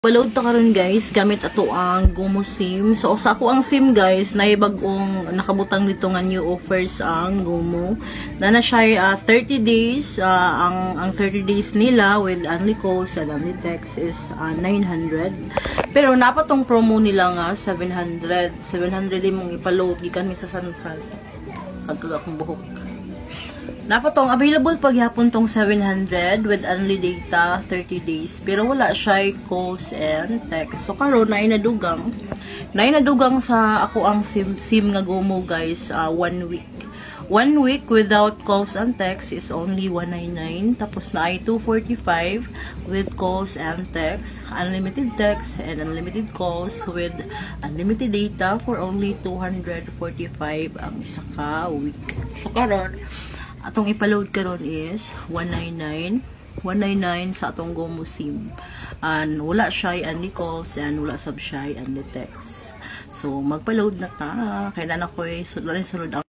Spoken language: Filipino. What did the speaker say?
Balod ta karon guys gamit ato ang Gomo SIM. So sa ako ang SIM guys naibag-ong nakabutang dito nga new offers ang Gomo. Na siya 30 days ang 30 days nila with only calls and only text is 900. Pero napatong promo nila nga 700 imong ipaload gikan mi sa San Francisco. Kagka akong buhok. Napatong available paghapon tong 700 with only data 30 days pero wala siya calls and text. So karon na inadugang sa ako ang SIM nga Gomo guys 1 week. 1 week without calls and text is only 199, tapos na ay 245 with calls and text, unlimited text and unlimited calls with unlimited data for only 245 ang isa ka week. So karon atong ipaload karon is 199 sa atong Gomo SIM. And wala siya any calls and wala sab siya any text. So magpa-load na ta. Kailan ako sunod